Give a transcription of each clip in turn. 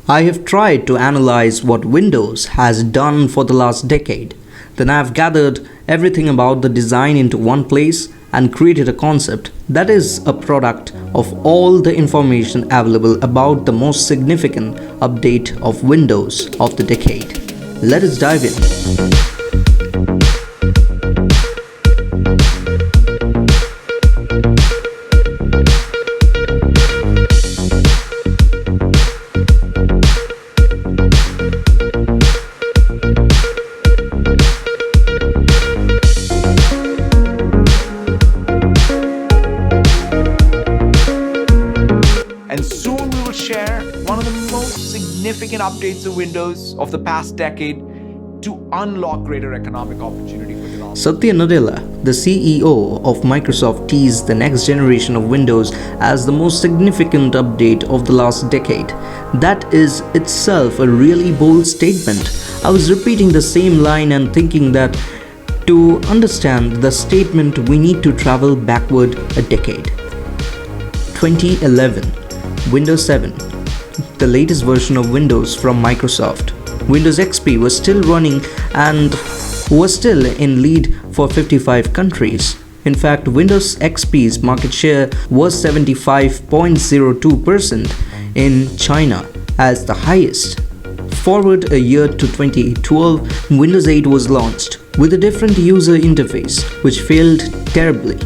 I have tried to analyze what Windows has done for the last decade. Then I have gathered everything about the design into one place and created a concept that is a product of all the information available about the most significant update of Windows of the decade. Let us dive in. And soon we will share one of the most significant updates of Windows of the past decade to unlock greater economic opportunity for developers. Satya Nadella, the CEO of Microsoft, teased the next generation of Windows as the most significant update of the last decade. That is itself a really bold statement. I was repeating the same line and thinking that to understand the statement, we need to travel backward a decade. 2011. Windows 7, the latest version of Windows from Microsoft. Windows XP was still running and was still in lead for 55 countries. In fact, Windows XP's market share was 75.02% in China as the highest. Forward a year to 2012, Windows 8 was launched with a different user interface which failed terribly.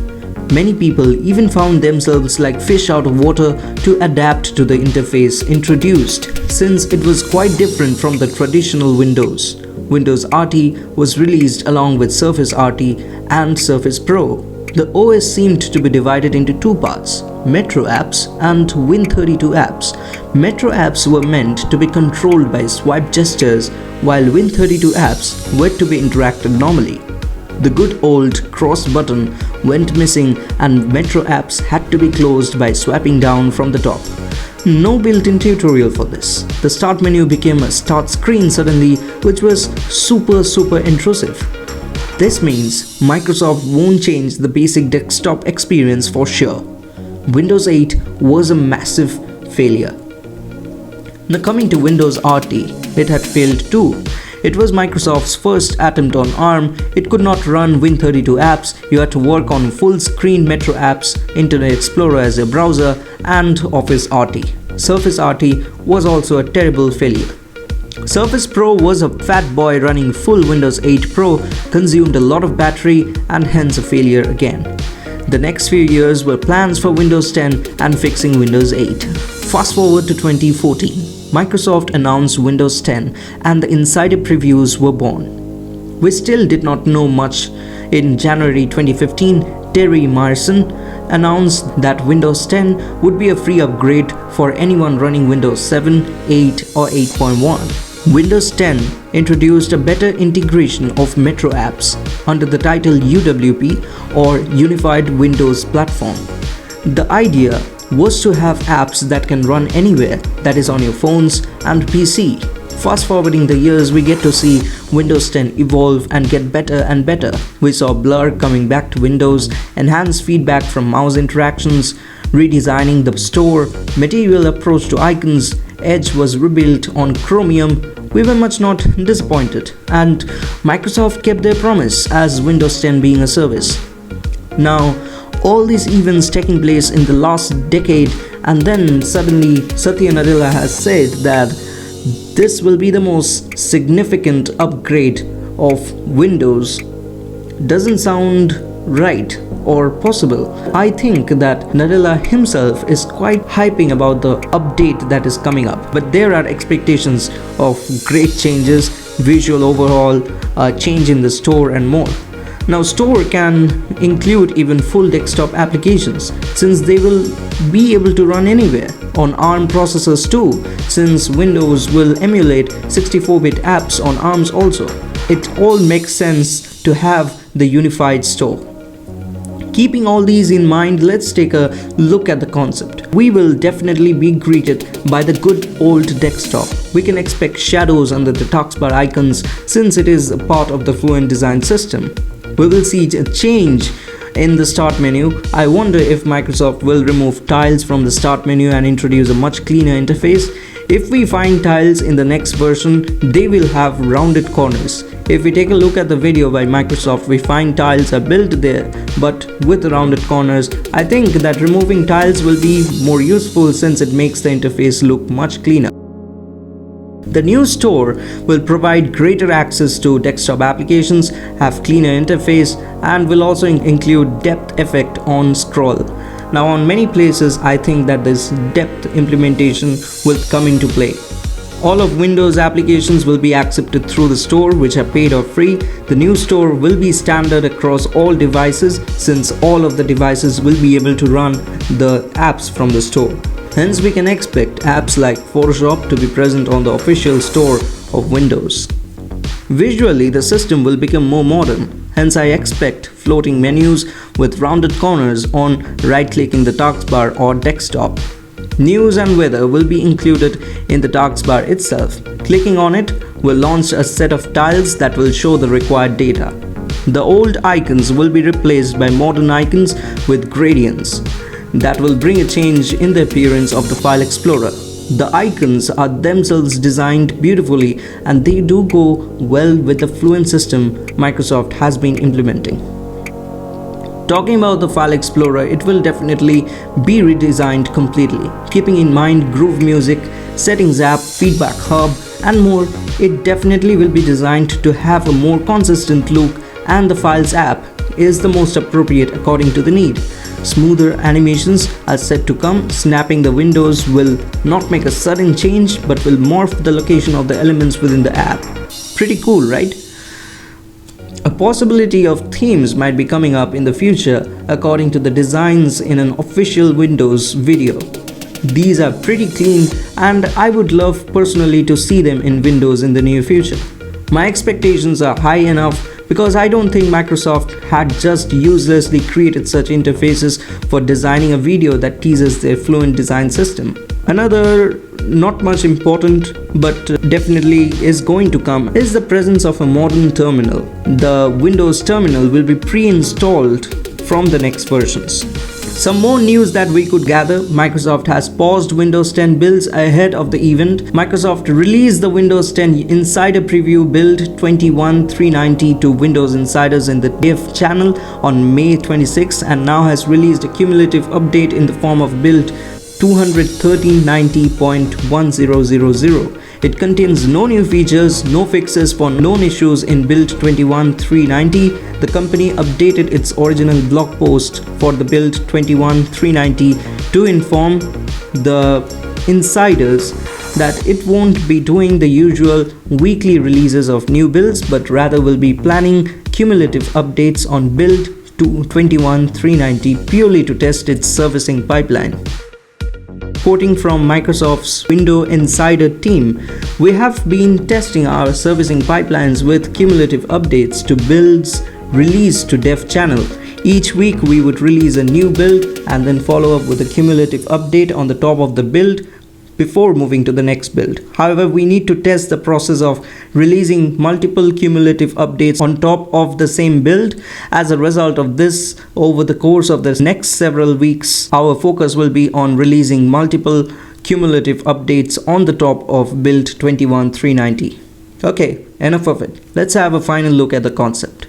Many people even found themselves like fish out of water to adapt to the interface introduced, since it was quite different from the traditional Windows. Windows RT was released along with Surface RT and Surface Pro. The OS seemed to be divided into two parts, Metro apps and Win32 apps. Metro apps were meant to be controlled by swipe gestures, while Win32 apps were to be interacted normally. The good old cross button went missing and Metro apps had to be closed by swiping down from the top. No built-in tutorial for this. The start menu became a start screen suddenly, which was super intrusive. This means Microsoft won't change the basic desktop experience for sure. Windows 8 was a massive failure. Now coming to Windows RT, it had failed too. It was Microsoft's first attempt on ARM. It could not run Win32 apps. You had to work on full-screen Metro apps, Internet Explorer as a browser, and Office RT. Surface RT was also a terrible failure. Surface Pro was a fat boy running full Windows 8 Pro, consumed a lot of battery and hence a failure again. The next few years were plans for Windows 10 and fixing Windows 8. Fast forward to 2014. Microsoft announced Windows 10 and the insider previews were born. We still did not know much. In January 2015, Terry Myerson announced that Windows 10 would be a free upgrade for anyone running Windows 7, 8 or 8.1. Windows 10 introduced a better integration of Metro apps under the title UWP or Unified Windows Platform. The idea was to have apps that can run anywhere, that is on your phones and PC. Fast forwarding the years, we get to see Windows 10 evolve and get better and better. We saw Blur coming back to Windows, enhanced feedback from mouse interactions, redesigning the store, material approach to icons, Edge was rebuilt on Chromium. We were much not disappointed, and Microsoft kept their promise as Windows 10 being a service. Now, all these events taking place in the last decade, and then suddenly Satya Nadella has said that this will be the most significant upgrade of Windows. Doesn't sound right or possible. I think that Nadella himself is quite hyping about the update that is coming up, but there are expectations of great changes, visual overhaul, change in the store and more. Now, store can include even full desktop applications, since they will be able to run anywhere, on ARM processors too, since Windows will emulate 64-bit apps on ARMs also. It all makes sense to have the unified store. Keeping all these in mind, let's take a look at the concept. We will definitely be greeted by the good old desktop. We can expect shadows under the taskbar icons since it is a part of the Fluent design system. We will see a change in the start menu. I wonder if Microsoft will remove tiles from the start menu and introduce a much cleaner interface. If we find tiles in the next version, they will have rounded corners. If we take a look at the video by Microsoft, we find tiles are built there but with rounded corners. I think that removing tiles will be more useful since it makes the interface look much cleaner. The new store will provide greater access to desktop applications, have cleaner interface, and will also include depth effect on scroll. Now on many places, I think that this depth implementation will come into play. All of Windows applications will be accepted through the store, which are paid or free. The new store will be standard across all devices since all of the devices will be able to run the apps from the store. Hence, we can expect apps like Photoshop to be present on the official store of Windows. Visually, the system will become more modern. Hence, I expect floating menus with rounded corners on right-clicking the taskbar or desktop. News and weather will be included in the taskbar itself. Clicking on it will launch a set of tiles that will show the required data. The old icons will be replaced by modern icons with gradients. That will bring a change in the appearance of the File Explorer. The icons are themselves designed beautifully and they do go well with the Fluent system Microsoft has been implementing. Talking about the File Explorer, it will definitely be redesigned completely. Keeping in mind Groove Music, Settings app, Feedback Hub, and more, it definitely will be designed to have a more consistent look, and the Files app is the most appropriate according to the need. Smoother animations are set to come. Snapping the windows will not make a sudden change but will morph the location of the elements within the app. Pretty cool, right? A possibility of themes might be coming up in the future according to the designs in an official Windows video. These are pretty clean and I would love personally to see them in Windows in the near future. My expectations are high enough because I don't think Microsoft had just uselessly created such interfaces for designing a video that teases their Fluent design system. Another not much important but definitely is going to come is the presence of a modern terminal. The Windows terminal will be pre-installed from the next versions. Some more news that we could gather: Microsoft has paused Windows 10 builds ahead of the event. Microsoft released the Windows 10 Insider Preview build 21.390 to Windows Insiders in the Dev channel on May 26 and now has released a cumulative update in the form of build 213.90.1000. It contains no new features, no fixes for known issues in build 21.390. The company updated its original blog post for the build 21.390 to inform the insiders that it won't be doing the usual weekly releases of new builds but rather will be planning cumulative updates on build 21.390 purely to test its servicing pipeline. Quoting from Microsoft's Windows Insider team, "We have been testing our servicing pipelines with cumulative updates to builds released to Dev channel. Each week we would release a new build and then follow up with a cumulative update on the top of the build before moving to the next build. However, we need to test the process of releasing multiple cumulative updates on top of the same build. As a result of this, over the course of the next several weeks, our focus will be on releasing multiple cumulative updates on the top of build 21.390. Okay, enough of it. Let's have a final look at the concept.